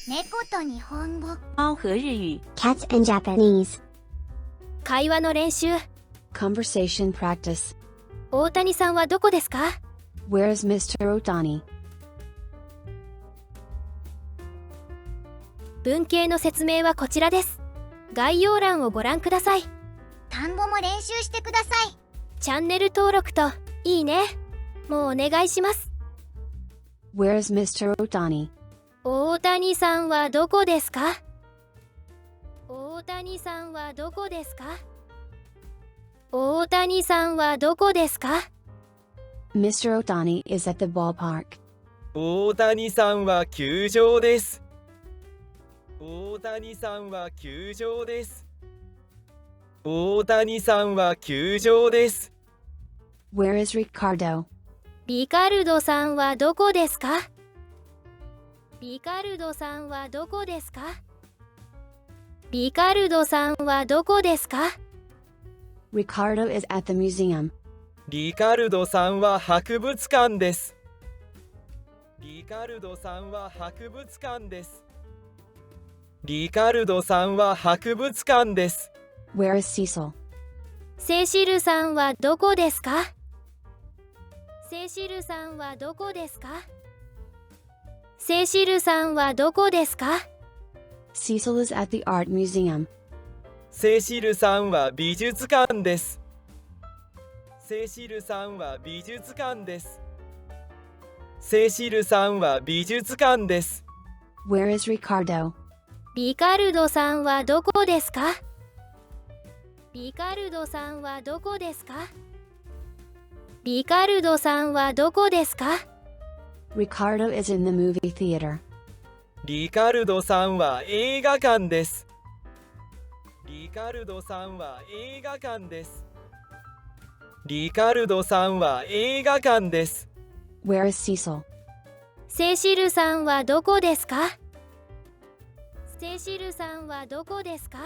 猫と日本語。猫和日语 Cats and Japanese. 会話の練習。 Conversation practice. 大谷さんはどこですか？ Where's Mr. Otani? 文型の説明はこちらです。概要欄をご覧ください。単語も練習してください。チャンネル登録といいねもうお願いします。 Where's Mr. Otani? 大谷さんはどこですか？大谷さんはどこですか？大谷さんはどこですか？ Mr. Otani is at the ballpark. 大谷さんは球場です。大谷さんは球場です。大谷さんは球場です。Where is Ricardo? リカルドさんはどこですか？リカルドさんはどこですか？リカルドさんはどこですか？ Ricardo is at the museum. リカルドさんは博物館です。リカルドさんは博物館です。リカルドさんは博物館です。Where is Cecil? セシルさんはどこですか？セシルさんはどこですか？セシルさんはどこですか？ Cecil is at the art museum. セシルさんは美術館です。セシルさんは美術館です。セシルさんは美術館です。Where is Ricardo? リカルドさんはどこですか？リカルドさんはどこですか？リカルドさんはどこですか？ Ricardo is in the movie theater. リカルドさんは映画館です。リカルドさんは映画館です。リカルドさんは映画館です。Where is Cecil? セシルさんはどこですか？セシルさんはどこですか？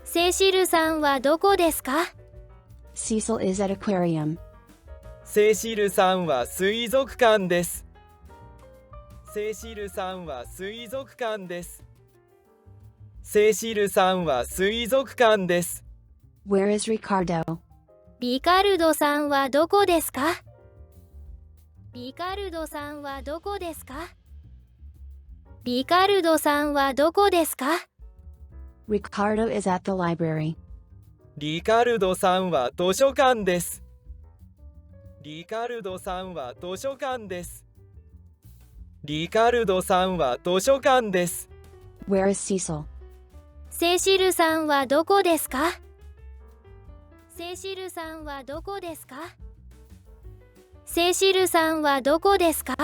セシルさんはどこですか？ Cecil is at aquarium. セシルさんは水族館です。セシルさんは水族館です。セシルさんは水族館です。Where is Ricardo? リカルドさんはどこですか？リカルドさんはどこですか？リカルドさんはどこですか？ Ricardo is at the library. リカルドさんは図書館です。リカルドさんは図書館です。リカルドさんは図書館です。Where is Cecil? セシルさんはどこですか？セシルさんはどこですか？セシルさんはどこですか？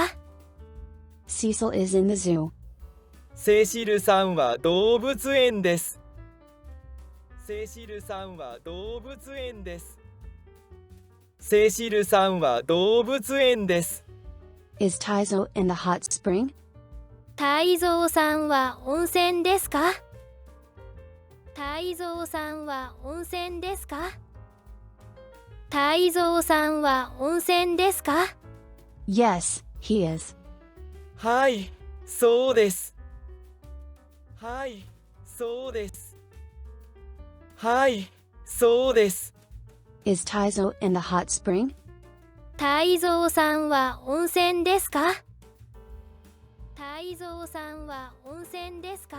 Cecil is in the zoo. セシルさんは動物園です。セシルさんは動物園です。セシルさんは動物園です。Is Taizo in the hot spring? タイゾウさんは温泉ですか？タイゾウさんは温泉ですか？タイゾウさんは温泉ですか？ Yes, he is. はい、そうです。はい、そうです。はい、そうです。Is Taizo in the hot spring? タイゾウさんは温泉ですか？タイゾウさんは温泉ですか？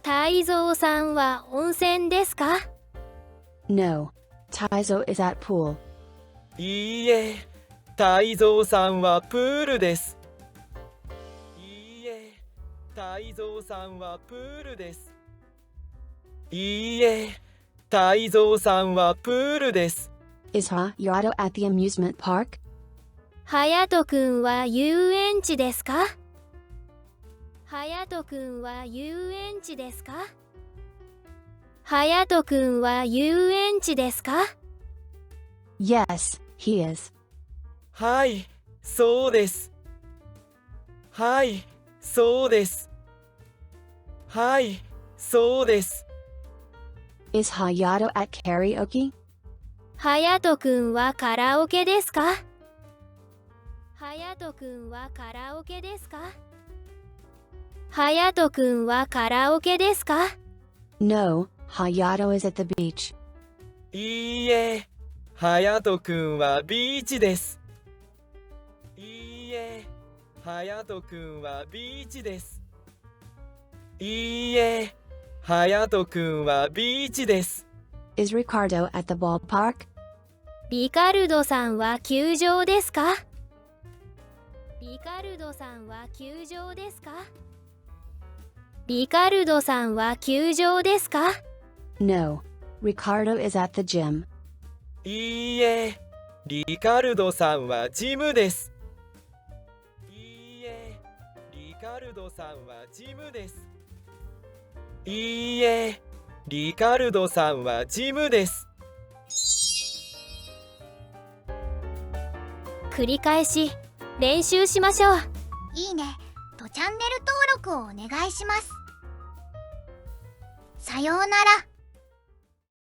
タイゾウさんは温泉ですか？ No. Taizo is at pool. いいえ、タイゾウさんはプールです。いいえ、タイゾウさんはプールです。いいえ、タイゾウさんはプールです。Is Hayato at the amusement park? ハヤトくんは遊園地ですか？ハヤトくんは遊園地ですか？ハヤトくんは遊園地ですか？ Yes, he is. はい、そうです。はい、そうです。はい、そうです。Is Hayato at karaoke? ハヤトくんはカラオケですか？ハヤトくんはカラオケですか？隼人くんはカラオケですか？ No, Hayato is at the beach. いいえ、隼人くんはビーチです。いいえ、隼人くんはビーチです。いいえ、隼人くんはビーチです。Is Ricardo at the ballpark? リカルドさんは球場ですか？リカルドさんは球場ですか？リカルドさんは球場ですか？ No, Ricardo is at the gym. いいえ、リカルドさんはジムです。いいえ、リカルドさんはジムです。いいえ、リカルドさんはジムです。繰り返し練習しましょう。いいねとチャンネル登録をお願いします。さようなら。